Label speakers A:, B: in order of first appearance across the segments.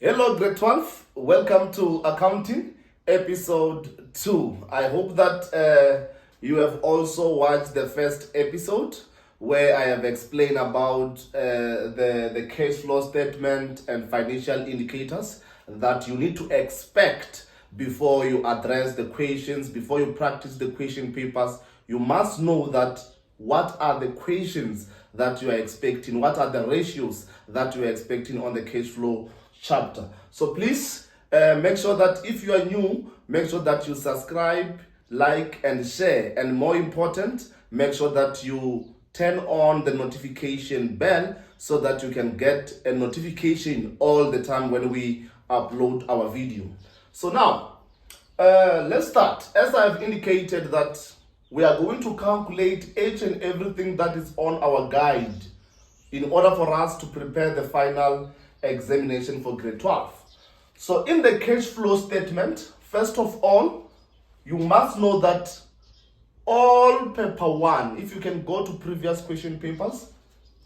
A: Hello, grade 12. Welcome to Accounting, episode 2. I hope that you have also watched the first episode where I have explained about the cash flow statement and financial indicators that you need to expect before you address the questions, before you practice the question papers. You must know that what are the questions that you are expecting, what are the ratios that you are expecting on the cash flow chapter. So please make sure that if you are new, make sure that you subscribe, like and share, and more important, make sure that you turn on the notification bell so that you can get a notification all the time when we upload our video. So now let's start. As I've indicated that we are going to calculate each and everything that is on our guide in order for us to prepare the final examination for grade 12. So in the cash flow statement, first of all, you must know that all paper 1, if you can go to previous question papers,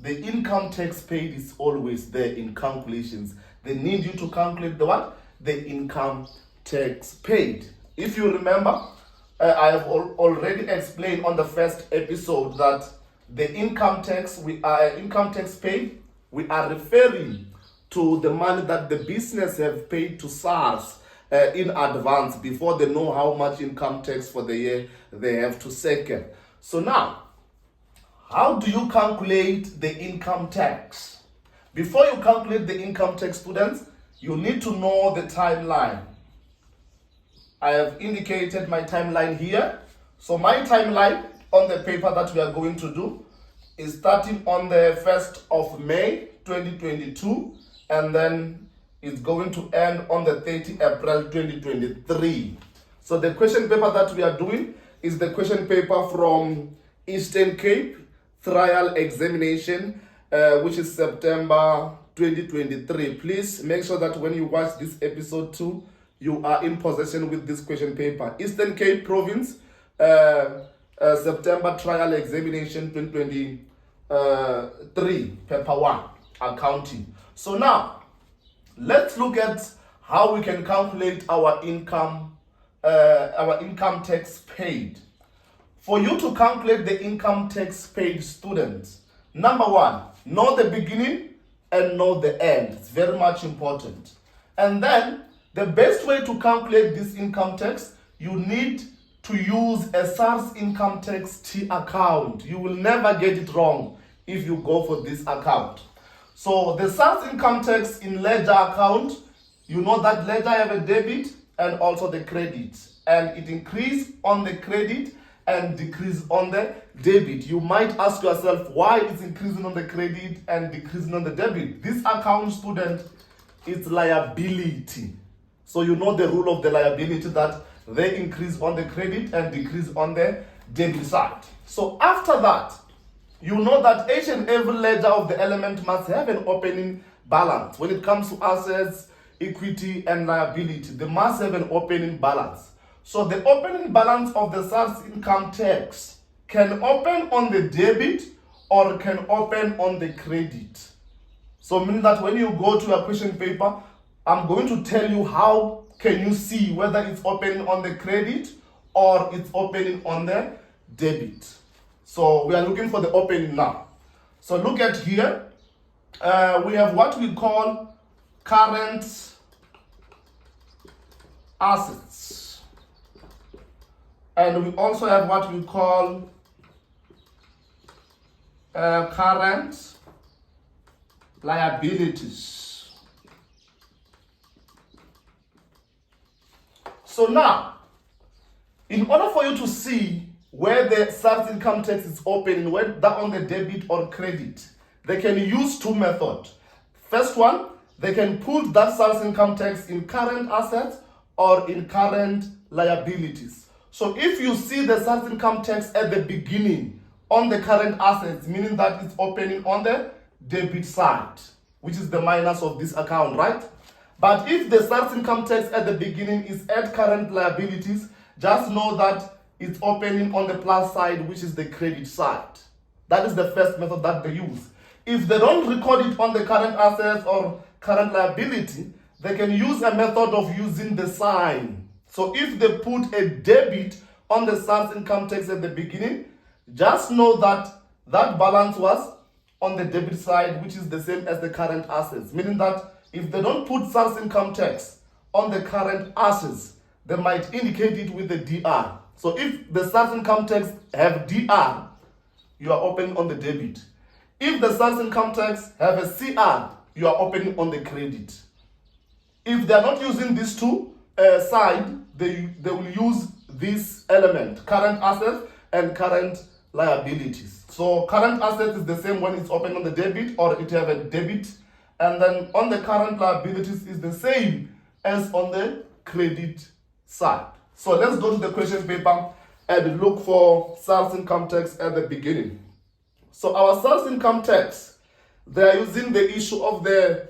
A: the income tax paid is always there in calculations. They need you to calculate the what? The income tax paid. If you remember, I have already explained on the first episode that the income tax paid, we are referring to the money that the business have paid to SARS in advance before they know how much income tax for the year they have to second. So now, how do you calculate the income tax? Before you calculate the income tax, students, you need to know the timeline. I have indicated my timeline here. So my timeline on the paper that we are going to do is starting on the 1st of May 2022, and then it's going to end on the 30th April 2023. So the question paper that we are doing is the question paper from Eastern Cape Trial Examination, which is September 2023. Please make sure that when you watch this episode 2, you are in possession with this question paper. Eastern Cape Province, September Trial Examination 2023, paper 1, accounting. So now, let's look at how we can calculate our income tax paid. For you to calculate the income tax paid, students, number 1, know the beginning and know the end. It's very much important. And then, the best way to calculate this income tax, you need to use a SARS income tax T account. You will never get it wrong if you go for this account. So the SARS income tax in ledger account, you know that ledger have a debit and also the credit. And it increase on the credit and decrease on the debit. You might ask yourself why it's increasing on the credit and decreasing on the debit. This account, student, is liability. So you know the rule of the liability that they increase on the credit and decrease on the debit side. So after that, you know that each and every ledger of the element must have an opening balance. When it comes to assets, equity, and liability, they must have an opening balance. So the opening balance of the SARS income tax can open on the debit or can open on the credit. So meaning that when you go to a question paper, I'm going to tell you how can you see whether it's opening on the credit or it's opening on the debit. So we are looking for the opening now. So look at here. We have what we call current assets. And we also have what we call current liabilities. So now, in order for you to see where the SARS income tax is opening, whether on the debit or credit, they can use 2 methods. First one, they can put that SARS income tax in current assets or in current liabilities. So if you see the SARS income tax at the beginning on the current assets, meaning that it's opening on the debit side, which is the minus of this account, right? But if the SARS income tax at the beginning is at current liabilities, just know that it's opening on the plus side, which is the credit side. That is the first method that they use. If they don't record it on the current assets or current liability, they can use a method of using the sign. So if they put a debit on the SARS income tax at the beginning, just know that that balance was on the debit side, which is the same as the current assets. Meaning that if they don't put SARS income tax on the current assets, they might indicate it with the DR. So if the SARS income tax have DR, you are opening on the debit. If the SARS income tax have a CR, you are opening on the credit. If they are not using these two side, they will use this element, current assets and current liabilities. So current assets is the same when it's open on the debit or it have a debit, and then on the current liabilities is the same as on the credit side. So let's go to the question paper and look for SARS income tax at the beginning. So our SARS income tax, they are using the issue of the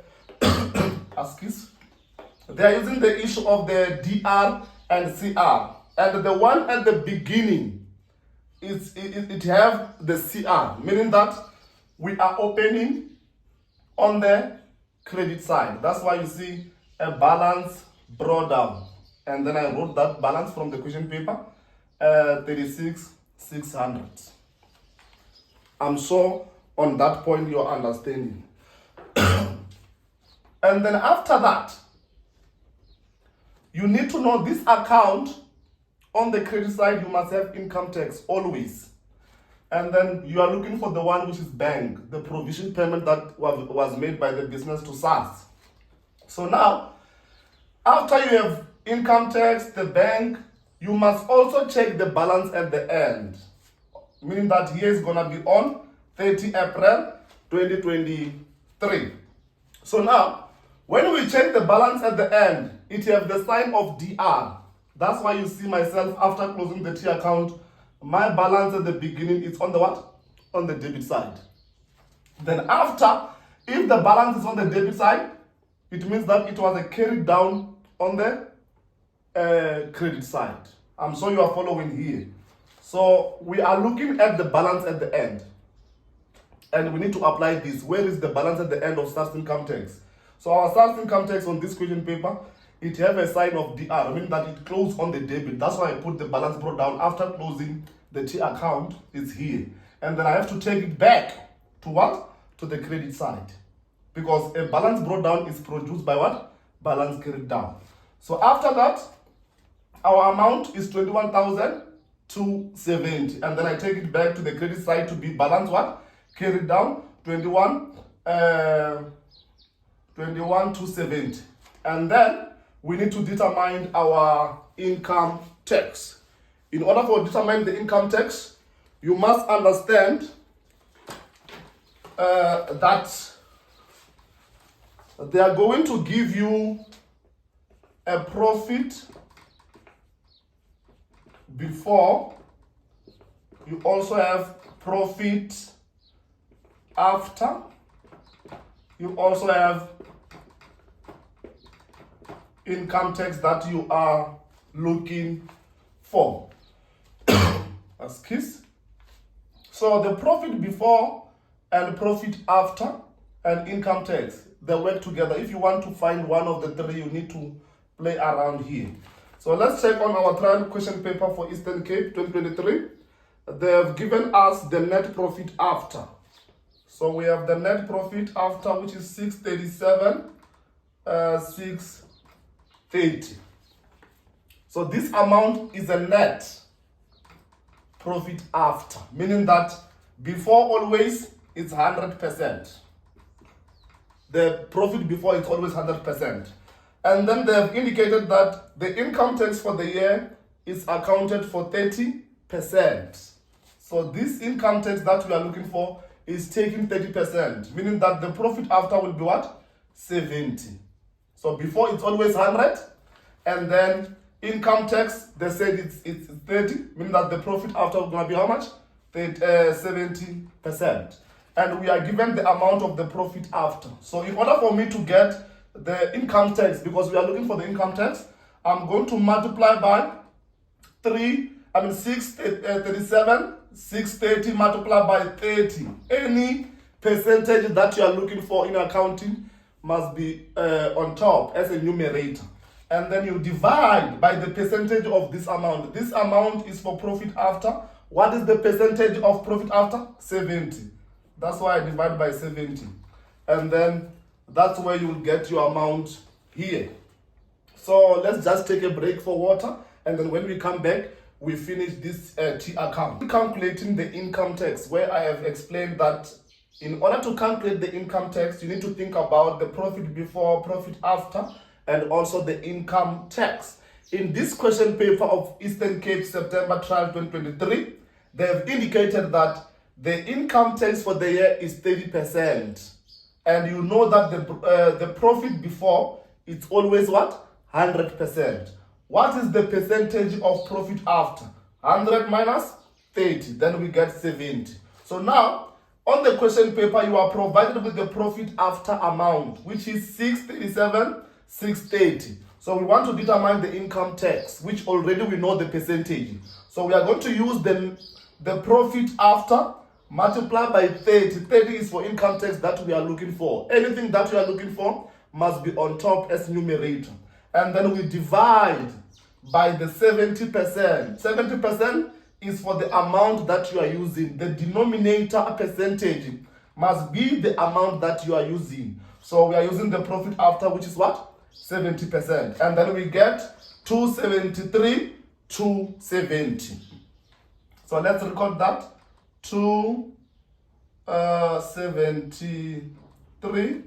A: they are using the issue of the DR and CR, and the one at the beginning it have the CR, meaning that we are opening on the credit side. That's why you see a balance brought down, and then I wrote that balance from the question paper, 36,600. I'm sure on that point you're understanding. And then after that, you need to know this account on the credit side, you must have income tax always. And then you are looking for the one which is bank, the provision payment that was made by the business to SARS. So now, after you have income tax, the bank, you must also check the balance at the end. Meaning that here is going to be on 30 April 2023. So now, when we check the balance at the end, it has the sign of DR. That's why you see myself after closing the T account, my balance at the beginning is on the what? On the debit side. Then after, if the balance is on the debit side, it means that it was carried down on the credit side. I'm sure you are following here. So we are looking at the balance at the end. And we need to apply this. Where is the balance at the end of SARS income tax? So our SARS income tax on this question paper, it have a sign of DR, meaning that it closed on the debit. That's why I put the balance brought down after closing the T account. It's here. And then I have to take it back to what? To the credit side. Because a balance brought down is produced by what? Balance carried down. So after that, our amount is 21,270. And then I take it back to the credit side to be balance what? Carried down 21,270. And then we need to determine our income tax. In order for determine the income tax, you must understand that they are going to give you a profit before. You also have profit after. You also have income tax that you are looking for. Excuse. So the profit before and profit after and income tax, they work together. If you want to find one of the three, you need to play around here. So let's check on our trial question paper for Eastern Cape 2023. They have given us the net profit after. So we have the net profit after, which is 637, 630. So this amount is a net profit after, meaning that before always it's 100%. The profit before is always 100%. And then they have indicated that the income tax for the year is accounted for 30%. So this income tax that we are looking for is taking 30%, meaning that the profit after will be what? 70. So before it's always 100, and then income tax, they said it's 30, meaning that the profit after is going to be how much? 70%. And we are given the amount of the profit after. So in order for me to get the income tax, because we are looking for the income tax, I'm going to multiply by 637, 630 multiplied by 30. Any percentage that you are looking for in accounting, must be on top as a numerator. And then you divide by the percentage of this amount. This amount is for profit after. What is the percentage of profit after? 70. That's why I divide by 70. And then that's where you will get your amount here. So let's just take a break for water. And then when we come back, we finish this T account. Calculating the income tax, where I have explained that in order to calculate the income tax, you need to think about the profit before, profit after, and also the income tax. In this question paper of Eastern Cape, September 12, 2023, they have indicated that the income tax for the year is 30%. And you know that the profit before, it's always what? 100%. What is the percentage of profit after? 100 minus 30, then we get 70. So now, on the question paper, you are provided with the profit after amount, which is 637, 630. So we want to determine the income tax, which already we know the percentage. So we are going to use the profit after multiplied by 30. 30 is for income tax that we are looking for. Anything that we are looking for must be on top as numerator. And then we divide by the 70%. 70% is for the amount that you are using. The denominator percentage must be the amount that you are using. So we are using the profit after, which is what? 70%. And then we get 273, 270. So let's record that. 273,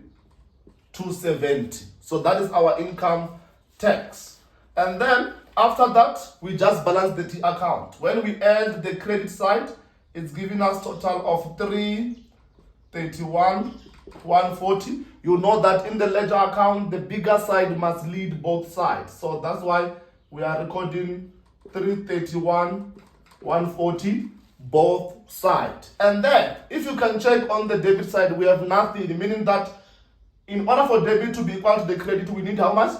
A: 270. So that is our income tax. And then after that, we just balance the T account. When we add the credit side, it's giving us total of 331, 140. You know that in the ledger account, the bigger side must lead both sides. So that's why we are recording 331, 140, both sides. And then, if you can check on the debit side, we have nothing, meaning that in order for debit to be equal to the credit, we need how much?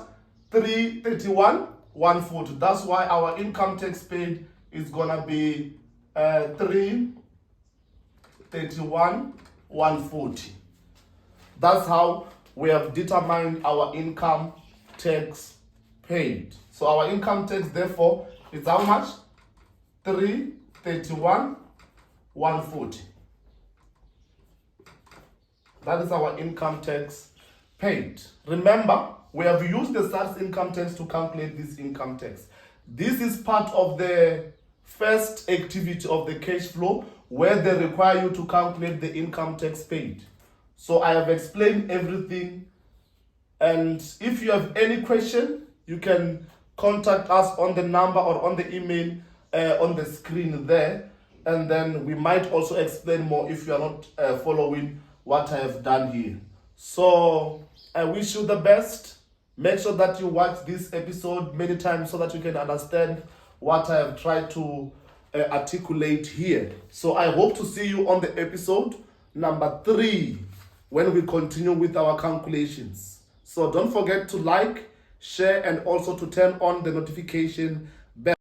A: 331, 140. That's why our income tax paid is gonna be 331, 140. That's how we have determined our income tax paid. So our income tax, therefore, is how much? 331, 140. That is our income tax paid. Remember, we have used the SARS income tax to calculate this income tax. This is part of the first activity of the cash flow, where they require you to calculate the income tax paid. So I have explained everything. And if you have any question, you can contact us on the number or on the email on the screen there. And then we might also explain more if you are not following what I have done here. So I wish you the best. Make sure that you watch this episode many times so that you can understand what I have tried to articulate here. So I hope to see you on the episode number 3 when we continue with our calculations. So don't forget to like, share, and also to turn on the notification bell.